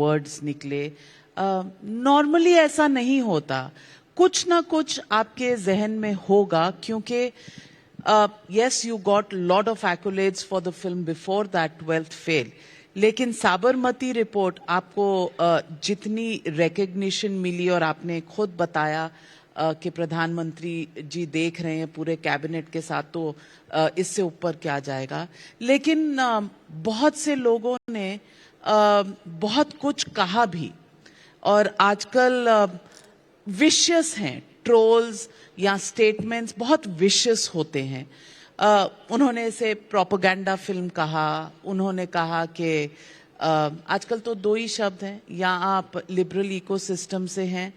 Words निकले, normally ऐसा नहीं होता, कुछ ना कुछ आपके जहन में होगा, क्योंकि yes, you got a lot of accolades for the film before that 12th fail. लेकिन साबरमती रिपोर्ट आपको जितनी रिकग्निशन मिली, और आपने खुद बताया कि प्रधानमंत्री जी देख रहे हैं पूरे कैबिनेट के साथ, तो इससे ऊपर क्या जाएगा। लेकिन बहुत से लोगों ने बहुत कुछ कहा भी, और आजकल विशियस हैं, ट्रोल्स या स्टेटमेंट्स बहुत विशियस होते हैं। उन्होंने इसे प्रोपेगेंडा फिल्म कहा, उन्होंने कहा कि आजकल तो दो ही शब्द हैं, या आप लिबरल इकोसिस्टम से हैं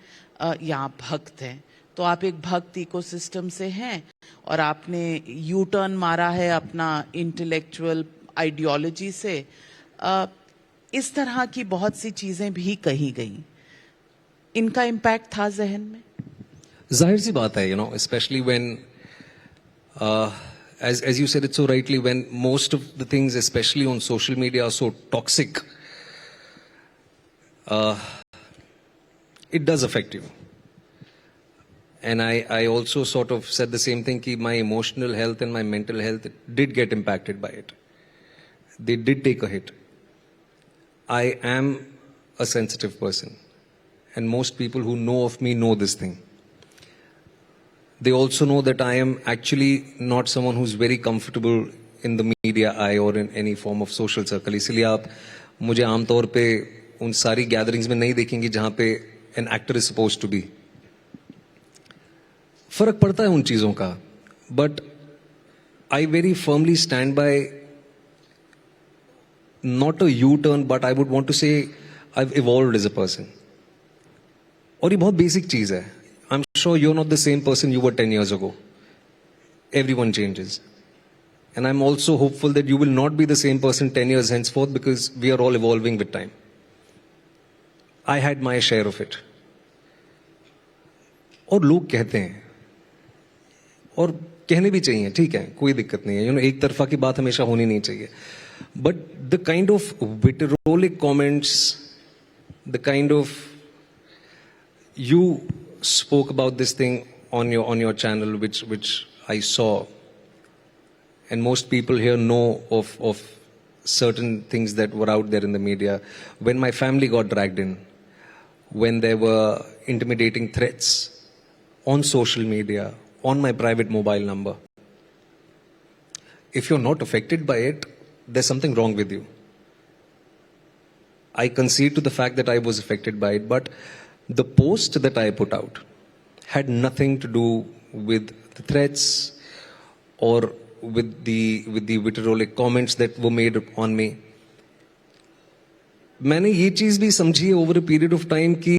या आप भक्त हैं। तो आप एक भक्त इकोसिस्टम से हैं और आपने यू टर्न मारा है अपना इंटेलेक्चुअल आइडियोलॉजी से। इस तरह की बहुत सी चीजें भी कही गई, इनका इम्पैक्ट था जहन में? जाहिर सी बात है, especially when as you said it so rightly, when most of the things, especially on social media, are so toxic, it does affect you. And I also sort of said the same thing, that my emotional health and my mental health did get impacted by it. They did take a hit. I am a sensitive person, and most people who know of me know this thing. They also know that I am actually not someone who's very comfortable in the media eye or in any form of social circle. इसलिए आप मुझे आमतौर पे उन सारी gatherings में नहीं देखेंगे जहां पे an actor is supposed to be. फर्क पड़ता है उन चीजों का, but I very firmly stand by not a U-turn, but I would want to say I've evolved as a person. और ये बहुत बेसिक चीज है. I'm sure you're not the same person you were 10 years ago. Everyone changes. And I'm also hopeful that you will not be the same person 10 years henceforth, because we are all evolving with time. I had my share of it. और लोग कहते हैं, और कहने भी चाहिए, ठीक है, कोई दिक्कत नहीं है, एक तरफा की बात हमेशा होनी नहीं चाहिए. But the kind of vitriolic comments, the kind of, you spoke about this thing on your channel, which I saw, and most people here know of certain things that were out there in the media. When my family got dragged in, when there were intimidating threats on social media, on my private mobile number, if you're not affected by it, there's something wrong with you. I concede to the fact that I was affected by it, but the post that I put out had nothing to do with the threats or with the vitriolic comments that were made on me. मैंने ये चीज भी समझी over a period of time कि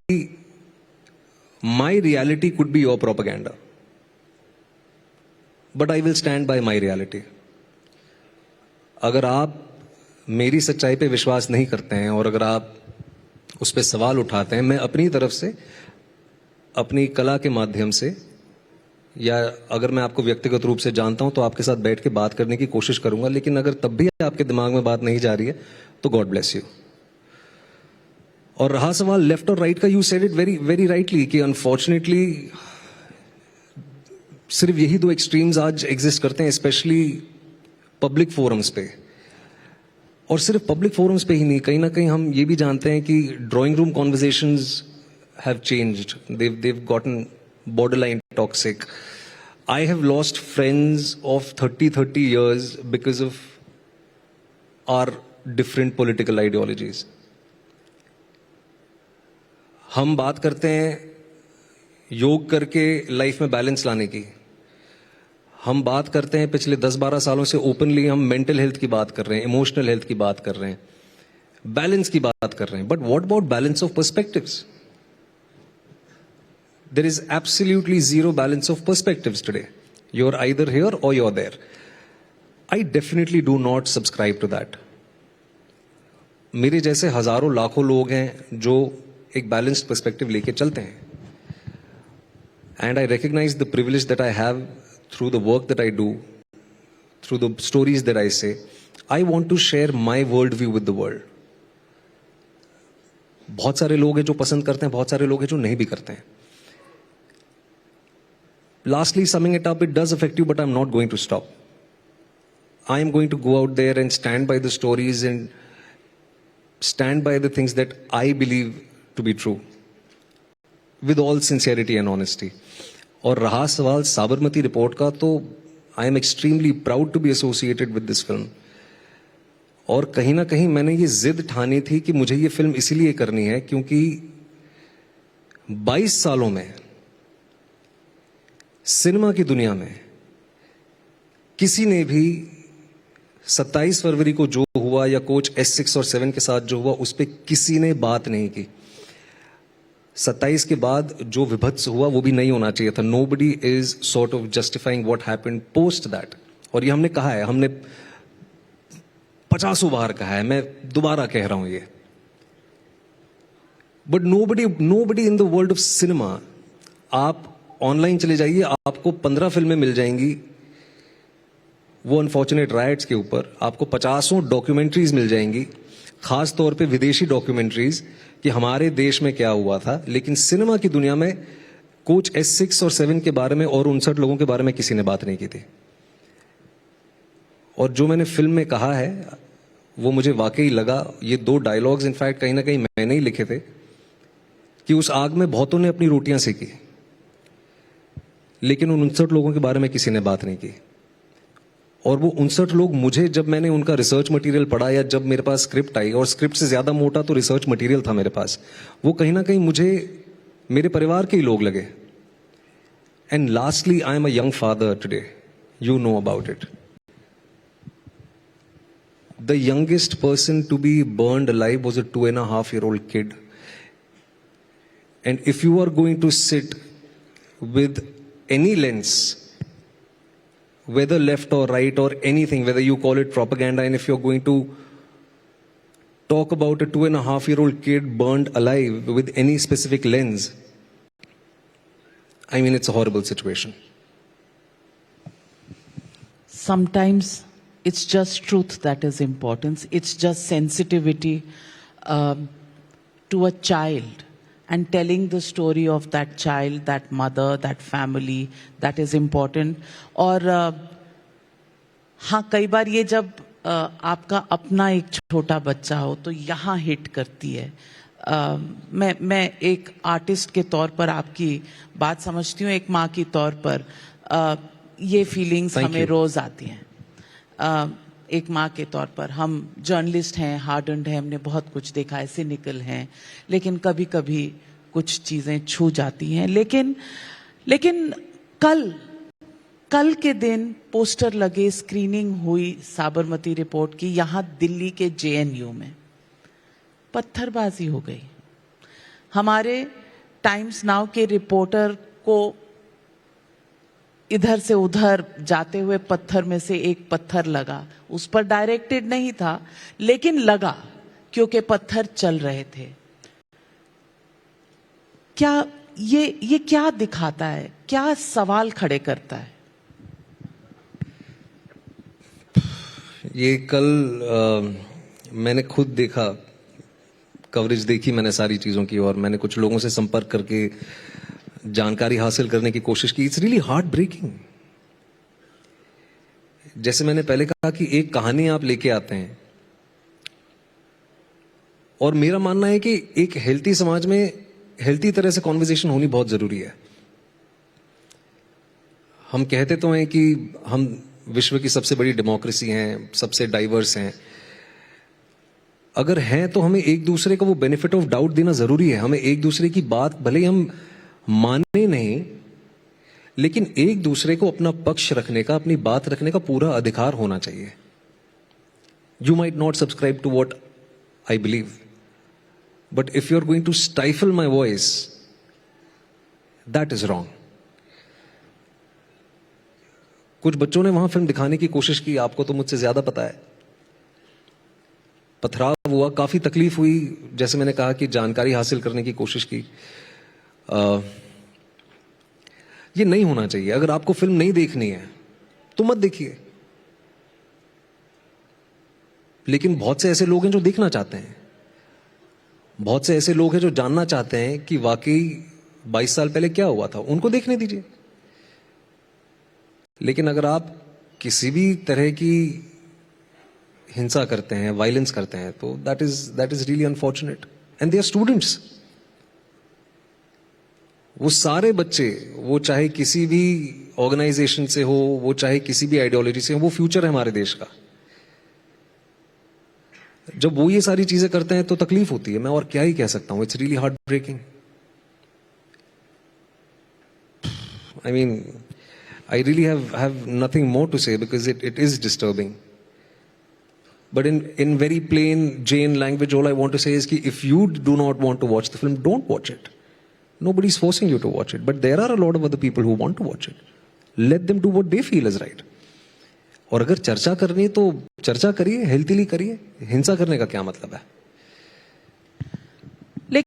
my reality could be your propaganda, but I will stand by my reality. अगर आप मेरी सच्चाई पे विश्वास नहीं करते हैं और अगर आप उस पर सवाल उठाते हैं, मैं अपनी तरफ से, अपनी कला के माध्यम से, या अगर मैं आपको व्यक्तिगत रूप से जानता हूं तो आपके साथ बैठ के बात करने की कोशिश करूंगा. लेकिन अगर तब भी आपके दिमाग में बात नहीं जा रही है तो गॉड ब्लेस यू. और रहा सवाल लेफ्ट और राइट का, you said it very very rightly कि अनफॉर्चुनेटली सिर्फ यही दो एक्सट्रीम्स आज एग्जिस्ट करते हैं, स्पेशली पब्लिक फोरम्स पे. और सिर्फ पब्लिक फोरम्स पे ही नहीं, कहीं ना कहीं हम ये भी जानते हैं कि drawing room conversations have changed. They've gotten borderline toxic. I have lost friends of 30 years because of our different political ideologies. हम बात करते हैं योग करके लाइफ में बैलेंस लाने की. हम बात करते हैं पिछले 10-12 सालों से ओपनली हम मेंटल हेल्थ की बात कर रहे हैं, इमोशनल हेल्थ की बात कर रहे हैं, बैलेंस की बात कर रहे हैं. But what about balance of perspectives? There is absolutely zero balance of perspectives today. You're either here or you're there. I definitely do not subscribe to that. मेरे जैसे हजारों लाखों लोग हैं जो एक balanced perspective लेके चलते हैं. And I recognize the privilege that I have through the work that I do, through the stories that I say. I want to share my worldview with the world. बहुत सारे लोग हैं जो पसंद करते हैं, बहुत सारे लोग हैं जो नहीं भी करते हैं. Lastly, summing it up, it does affect you, but I'm not going to stop. I am going to go out there and stand by the stories and stand by the things that I believe to be true, with all sincerity and honesty. और रहा सवाल Sabarmati report का, तो I am extremely proud to be associated with this film. और कहीं ना कहीं मैंने ये जिद ठानी थी कि मुझे ये फिल्म इसीलिए करनी है क्योंकि 22 सालों में सिनेमा की दुनिया में किसी ने भी 27 फरवरी को जो हुआ या कोच S6 और 7 के साथ जो हुआ उस पर किसी ने बात नहीं की. 27 के बाद जो विभत्स हुआ वो भी नहीं होना चाहिए था. Nobody is sort of justifying what happened post that. और ये हमने कहा है, हमने 50 बार कहा है, मैं दोबारा कह रहा हूं ये. But nobody in the world of cinema, आप ऑनलाइन चले जाइए, आपको 15 फिल्में मिल जाएंगी वो अनफॉर्चुनेट राइट्स के ऊपर. आपको 50 डॉक्यूमेंट्रीज मिल जाएंगी, खास तौर पे विदेशी डॉक्यूमेंट्रीज कि हमारे देश में क्या हुआ था. लेकिन सिनेमा की दुनिया में कोच S6 और 7 के बारे में और 59 लोगों के बारे में किसी ने बात नहीं की थी. और जो मैंने फिल्म में कहा है वो मुझे वाकई लगा. ये 2 डायलॉग्स इनफैक्ट कहीं ना कहीं मैंने ही लिखे थे कि उस आग में बहुतों ने अपनी रोटियां सेकी, लेकिन उन 59 लोगों के बारे में किसी ने बात नहीं की. और वो 59 लोग, मुझे जब मैंने उनका रिसर्च मटेरियल पढ़ा या जब मेरे पास स्क्रिप्ट आई, और स्क्रिप्ट से ज्यादा मोटा तो रिसर्च मटेरियल था मेरे पास, वो कहीं ना कहीं मुझे मेरे परिवार के ही लोग लगे. And lastly, I am a young father today, you know about it. The youngest person to be burned alive was a 2.5-year-old kid. And if you are going to sit with any lens, whether left or right or anything, whether you call it propaganda, and if you're going to talk about a 2.5-year-old kid burned alive with any specific lens, I mean, it's a horrible situation. Sometimes it's just truth that is important. It's just sensitivity to a child and telling the story of that child, that mother, that family, that is important. और हाँ, कई बार ये जब आपका अपना एक छोटा बच्चा हो तो यहाँ हिट करती है. मैं एक आर्टिस्ट के तौर पर आपकी बात समझती हूँ, एक माँ की तौर पर ये फीलिंग्स हमें रोज आती हैं. एक माँ के तौर पर हम जर्नलिस्ट हैं, हार्डन्ड हैं, हमने बहुत कुछ देखा है, सिनिकल हैं, लेकिन कभी कभी कुछ चीजें छू जाती हैं. लेकिन कल के दिन पोस्टर लगे, स्क्रीनिंग हुई साबरमती रिपोर्ट की यहाँ दिल्ली के JNU में. पत्थरबाजी हो गई. हमारे टाइम्स नाउ के रिपोर्टर को इधर से उधर जाते हुए पत्थर में से एक पत्थर लगा. उस पर डायरेक्टेड नहीं था, लेकिन लगा क्योंकि पत्थर चल रहे थे. क्या ये क्या दिखाता है, क्या सवाल खड़े करता है? ये कल मैंने खुद देखा, कवरेज देखी मैंने सारी चीजों की, और मैंने कुछ लोगों से संपर्क करके जानकारी हासिल करने की कोशिश की. It's really heart breaking. जैसे मैंने पहले कहा कि एक कहानी आप लेके आते हैं, और मेरा मानना है कि एक हेल्थी समाज में हेल्थी तरह से कॉन्वर्सेशन होनी बहुत जरूरी है. हम कहते तो हैं कि हम विश्व की सबसे बड़ी डेमोक्रेसी हैं, सबसे डाइवर्स हैं. अगर हैं तो हमें एक दूसरे को वो बेनिफिट ऑफ डाउट देना जरूरी है. हमें एक दूसरे की बात भले ही हम माने नहीं, लेकिन एक दूसरे को अपना पक्ष रखने का, अपनी बात रखने का पूरा अधिकार होना चाहिए. You might not subscribe to what I believe, but if you are going to stifle my voice, that is wrong. कुछ बच्चों ने वहां फिल्म दिखाने की कोशिश की, आपको तो मुझसे ज्यादा पता है. पथराव हुआ, काफी तकलीफ हुई. जैसे मैंने कहा कि जानकारी हासिल करने की कोशिश की. ये नहीं होना चाहिए. अगर आपको फिल्म नहीं देखनी है तो मत देखिए. लेकिन बहुत से ऐसे लोग हैं जो देखना चाहते हैं, बहुत से ऐसे लोग हैं जो जानना चाहते हैं कि वाकई 22 साल पहले क्या हुआ था, उनको देखने दीजिए। लेकिन अगर आप किसी भी तरह की हिंसा करते हैं, वायलेंस करते हैं, तो that is really unfortunate and they are students. वो सारे बच्चे, वो चाहे किसी भी ऑर्गेनाइजेशन से हो, वो चाहे किसी भी आइडियोलॉजी से हो, वो फ्यूचर है हमारे देश का। जब वो ये सारी चीजें करते हैं तो तकलीफ होती है। मैं और क्या ही कह सकता हूं, it's really heart breaking. I mean, I really have nothing more to say because it is disturbing. But in very plain Jane language, all I want to say is that if you do not want to watch the film, don't watch it. Nobody's forcing you to watch it. But there are a lot of other people who want to watch it. Let them do what they feel is right. और अगर चर्चा करनी है तो चर्चा करिए, हेल्थीली करिए। हिंसा करने का क्या मतलब है?